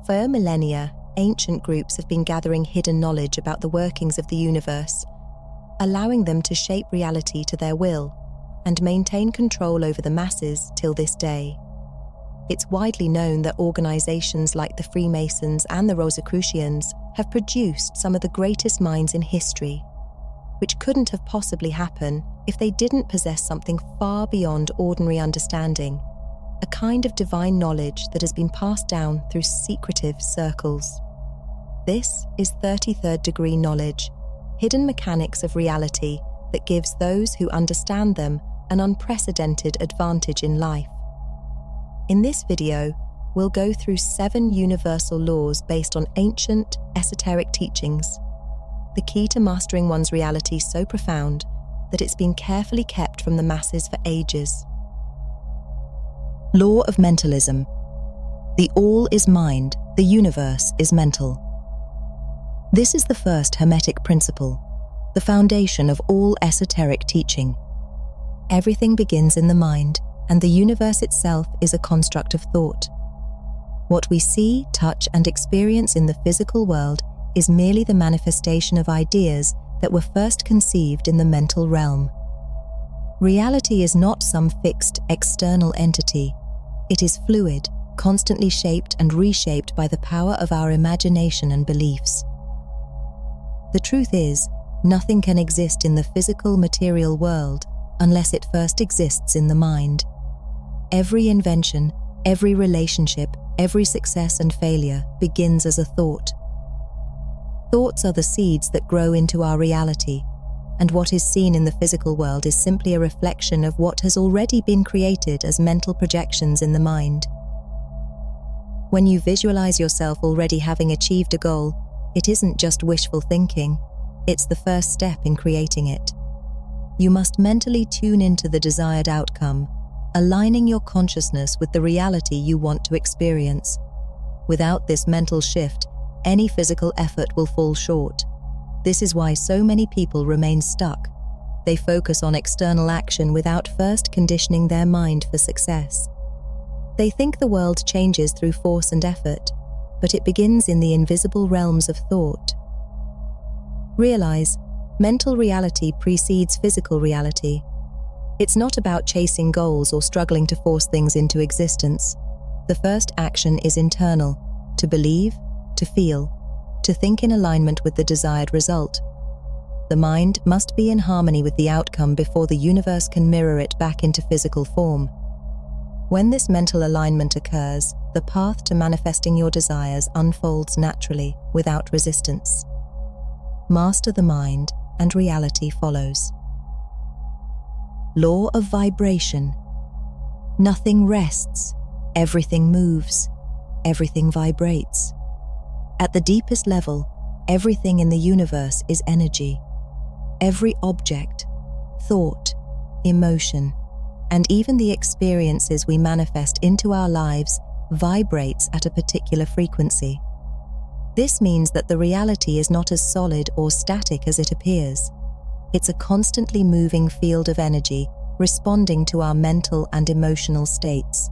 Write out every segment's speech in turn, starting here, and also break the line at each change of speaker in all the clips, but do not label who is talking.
For millennia, ancient groups have been gathering hidden knowledge about the workings of the universe, allowing them to shape reality to their will and maintain control over the masses till this day. It's widely known that organizations like the Freemasons and the Rosicrucians have produced some of the greatest minds in history, which couldn't have possibly happened if they didn't possess something far beyond ordinary understanding, a kind of divine knowledge that has been passed down through secretive circles. This is 33rd degree knowledge, hidden mechanics of reality that gives those who understand them an unprecedented advantage in life. In this video, we'll go through 7 universal laws based on ancient, esoteric teachings, the key to mastering one's reality so profound that it's been carefully kept from the masses for ages. Law of mentalism. The all is mind, the universe is mental. This is the first Hermetic principle, the foundation of all esoteric teaching. Everything begins in the mind, and the universe itself is a construct of thought. What we see, touch, and experience in the physical world is merely the manifestation of ideas that were first conceived in the mental realm. Reality is not some fixed external entity. It is fluid, constantly shaped and reshaped by the power of our imagination and beliefs. The truth is, nothing can exist in the physical material world unless it first exists in the mind. Every invention, every relationship, every success and failure begins as a thought. Thoughts are the seeds that grow into our reality, and what is seen in the physical world is simply a reflection of what has already been created as mental projections in the mind. When you visualize yourself already having achieved a goal, it isn't just wishful thinking, it's the first step in creating it. You must mentally tune into the desired outcome, aligning your consciousness with the reality you want to experience. Without this mental shift, any physical effort will fall short. This is why so many people remain stuck. They focus on external action without first conditioning their mind for success. They think the world changes through force and effort, but it begins in the invisible realms of thought. Realize, mental reality precedes physical reality. It's not about chasing goals or struggling to force things into existence. The first action is internal, to believe, to feel, to think in alignment with the desired result. The mind must be in harmony with the outcome before the universe can mirror it back into physical form. When this mental alignment occurs, the path to manifesting your desires unfolds naturally, without resistance. Master the mind, and reality follows. Law of vibration. Nothing rests, everything moves, everything vibrates. At the deepest level, everything in the universe is energy. Every object, thought, emotion, and even the experiences we manifest into our lives vibrates at a particular frequency. This means that the reality is not as solid or static as it appears. It's a constantly moving field of energy responding to our mental and emotional states.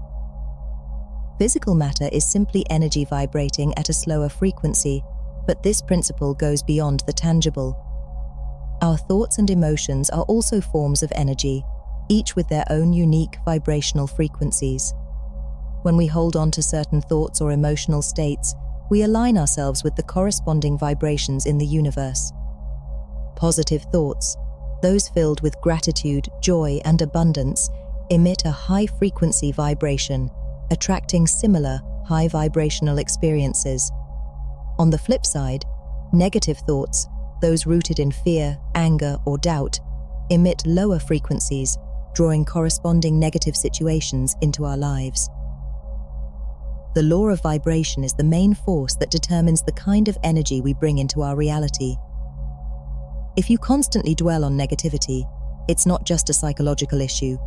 Physical matter is simply energy vibrating at a slower frequency, but this principle goes beyond the tangible. Our thoughts and emotions are also forms of energy, each with their own unique vibrational frequencies. When we hold on to certain thoughts or emotional states, we align ourselves with the corresponding vibrations in the universe. Positive thoughts, those filled with gratitude, joy, and abundance, emit a high-frequency vibration, attracting similar high vibrational experiences. On the flip side, negative thoughts, those rooted in fear, anger, or doubt, emit lower frequencies, drawing corresponding negative situations into our lives. The law of vibration is the main force that determines the kind of energy we bring into our reality. If you constantly dwell on negativity, it's not just a psychological issue.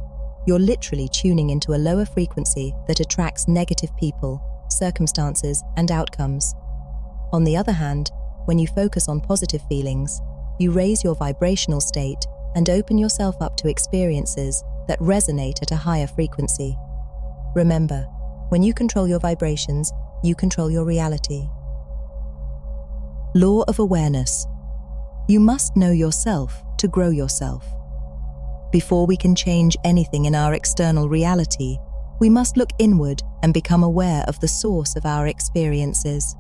You're literally tuning into a lower frequency that attracts negative people, circumstances, and outcomes. On the other hand, when you focus on positive feelings, you raise your vibrational state and open yourself up to experiences that resonate at a higher frequency. Remember, when you control your vibrations, you control your reality. Law of awareness. You must know yourself to grow yourself. Before we can change anything in our external reality, we must look inward and become aware of the source of our experiences.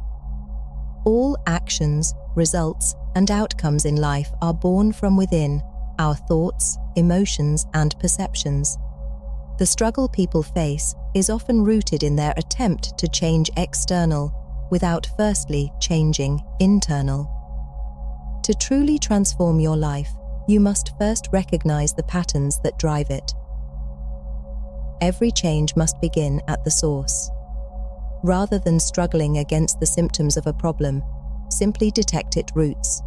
All actions, results, and outcomes in life are born from within, our thoughts, emotions, and perceptions. The struggle people face is often rooted in their attempt to change external without firstly changing internal. To truly transform your life, you must first recognize the patterns that drive it. Every change must begin at the source. Rather than struggling against the symptoms of a problem, simply detect its roots.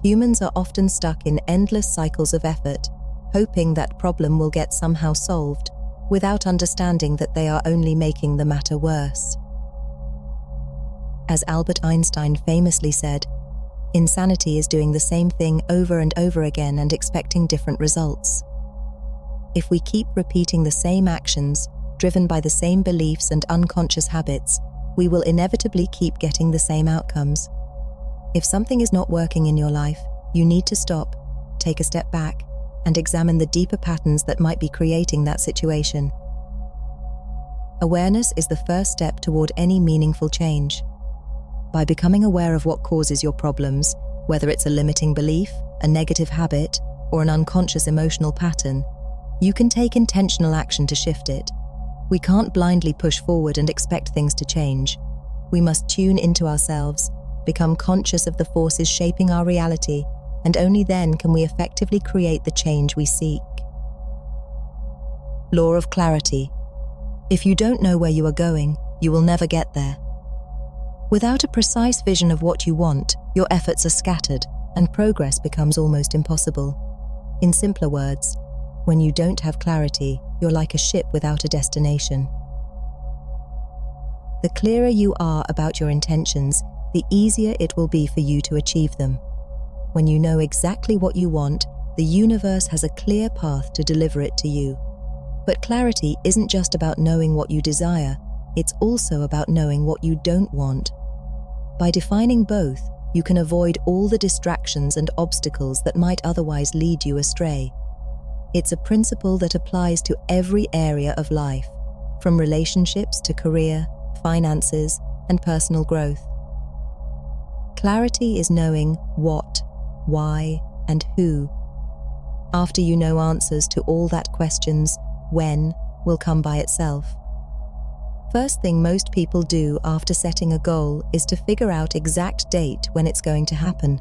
Humans are often stuck in endless cycles of effort, hoping that problem will get somehow solved, without understanding that they are only making the matter worse. As Albert Einstein famously said, insanity is doing the same thing over and over again and expecting different results. If we keep repeating the same actions, driven by the same beliefs and unconscious habits, we will inevitably keep getting the same outcomes. If something is not working in your life, you need to stop, take a step back, and examine the deeper patterns that might be creating that situation. Awareness is the first step toward any meaningful change. By becoming aware of what causes your problems, whether it's a limiting belief, a negative habit, or an unconscious emotional pattern, you can take intentional action to shift it. We can't blindly push forward and expect things to change. We must tune into ourselves, become conscious of the forces shaping our reality, and only then can we effectively create the change we seek. Law of clarity. If you don't know where you are going, you will never get there. Without a precise vision of what you want, your efforts are scattered, and progress becomes almost impossible. In simpler words, when you don't have clarity, you're like a ship without a destination. The clearer you are about your intentions, the easier it will be for you to achieve them. When you know exactly what you want, the universe has a clear path to deliver it to you. But clarity isn't just about knowing what you desire, it's also about knowing what you don't want. By defining both, you can avoid all the distractions and obstacles that might otherwise lead you astray. It's a principle that applies to every area of life, from relationships to career, finances, and personal growth. Clarity is knowing what, why, and who. After you know answers to all that questions, when will come by itself. First thing most people do after setting a goal is to figure out exact date when it's going to happen.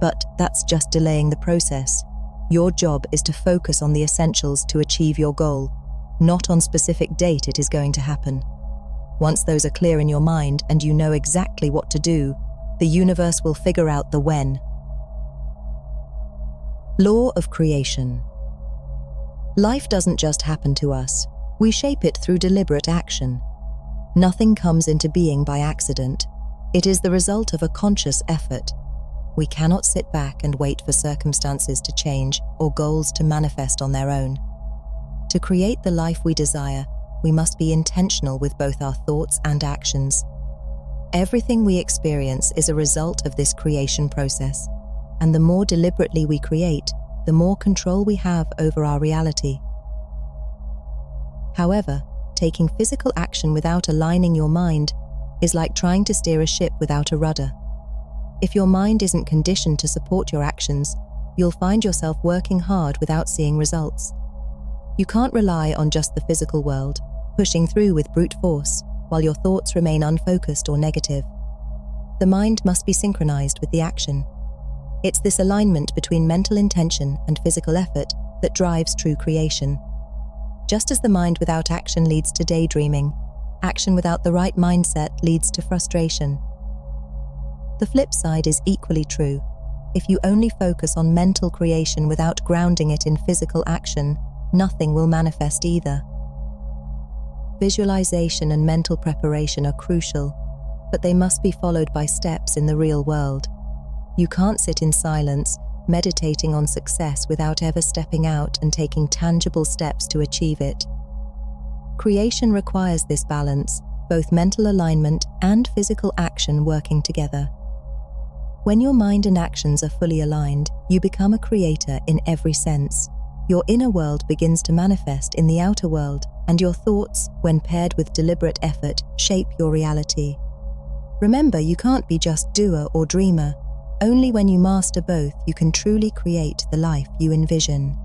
But that's just delaying the process. Your job is to focus on the essentials to achieve your goal, not on specific date it is going to happen. Once those are clear in your mind and you know exactly what to do, the universe will figure out the when. Law of creation. Life doesn't just happen to us. We shape it through deliberate action. Nothing comes into being by accident. It is the result of a conscious effort. We cannot sit back and wait for circumstances to change or goals to manifest on their own. To create the life we desire, we must be intentional with both our thoughts and actions. Everything we experience is a result of this creation process, and the more deliberately we create, the more control we have over our reality. However, taking physical action without aligning your mind is like trying to steer a ship without a rudder. If your mind isn't conditioned to support your actions, you'll find yourself working hard without seeing results. You can't rely on just the physical world, pushing through with brute force, while your thoughts remain unfocused or negative. The mind must be synchronized with the action. It's this alignment between mental intention and physical effort that drives true creation. Just as the mind without action leads to daydreaming, action without the right mindset leads to frustration. The flip side is equally true. If you only focus on mental creation without grounding it in physical action, nothing will manifest either. Visualization and mental preparation are crucial, but they must be followed by steps in the real world. You can't sit in silence, meditating on success without ever stepping out and taking tangible steps to achieve it. Creation requires this balance, both mental alignment and physical action working together. When your mind and actions are fully aligned, you become a creator in every sense. Your inner world begins to manifest in the outer world, and your thoughts, when paired with deliberate effort, shape your reality. Remember, you can't be just doer or dreamer. Only when you master both, you can truly create the life you envision.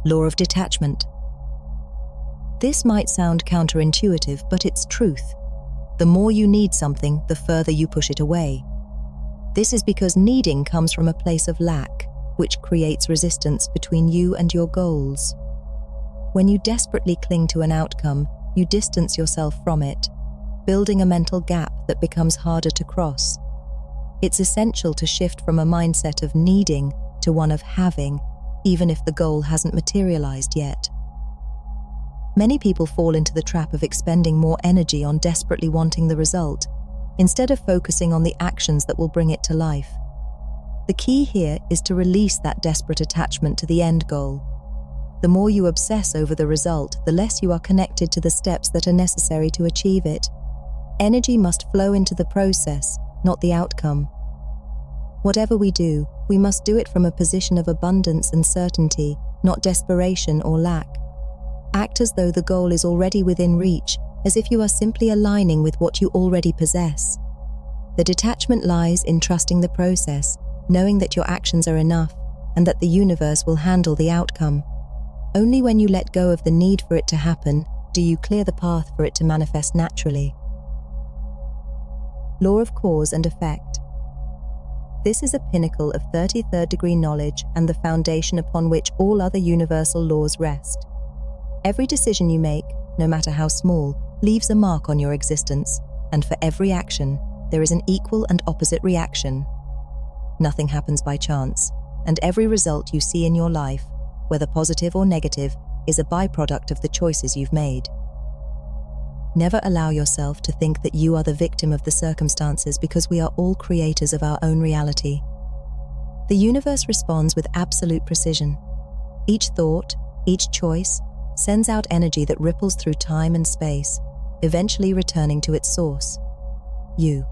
Law of detachment. This might sound counterintuitive, but it's truth. The more you need something, the further you push it away. This is because needing comes from a place of lack, which creates resistance between you and your goals. When you desperately cling to an outcome, you distance yourself from it, building a mental gap that becomes harder to cross. It's essential to shift from a mindset of needing to one of having, even if the goal hasn't materialized yet. Many people fall into the trap of expending more energy on desperately wanting the result, instead of focusing on the actions that will bring it to life. The key here is to release that desperate attachment to the end goal. The more you obsess over the result, the less you are connected to the steps that are necessary to achieve it. Energy must flow into the process, not the outcome. Whatever we do, we must do it from a position of abundance and certainty, not desperation or lack. Act as though the goal is already within reach, as if you are simply aligning with what you already possess. The detachment lies in trusting the process, knowing that your actions are enough, and that the universe will handle the outcome. Only when you let go of the need for it to happen, do you clear the path for it to manifest naturally. Law of cause and effect. This is a pinnacle of 33rd degree knowledge and the foundation upon which all other universal laws rest. Every decision you make, no matter how small, leaves a mark on your existence, and for every action, there is an equal and opposite reaction. Nothing happens by chance, and every result you see in your life, whether positive or negative, is a byproduct of the choices you've made. Never allow yourself to think that you are the victim of the circumstances, because we are all creators of our own reality. The universe responds with absolute precision. Each thought, each choice, sends out energy that ripples through time and space, eventually returning to its source, you.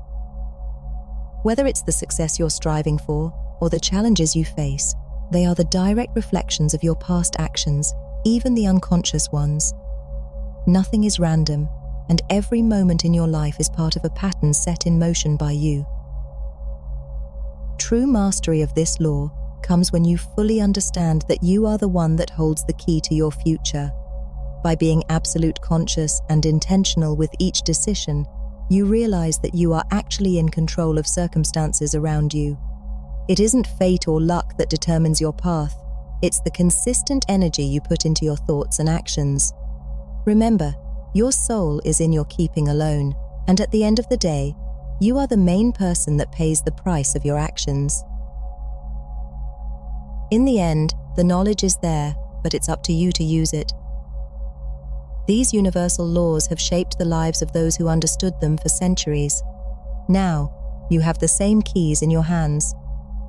Whether it's the success you're striving for or the challenges you face, they are the direct reflections of your past actions, even the unconscious ones. Nothing is random, and every moment in your life is part of a pattern set in motion by you. True mastery of this law comes when you fully understand that you are the one that holds the key to your future. By being absolute conscious and intentional with each decision, you realize that you are actually in control of circumstances around you. It isn't fate or luck that determines your path, it's the consistent energy you put into your thoughts and actions. Remember, your soul is in your keeping alone, and at the end of the day, you are the main person that pays the price of your actions. In the end, the knowledge is there, but it's up to you to use it. These universal laws have shaped the lives of those who understood them for centuries. Now, you have the same keys in your hands.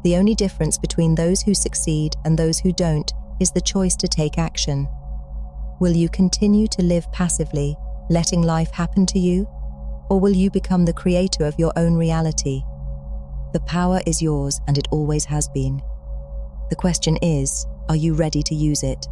The only difference between those who succeed and those who don't is the choice to take action. Will you continue to live passively, letting life happen to you? Or will you become the creator of your own reality? The power is yours, and it always has been. The question is, are you ready to use it?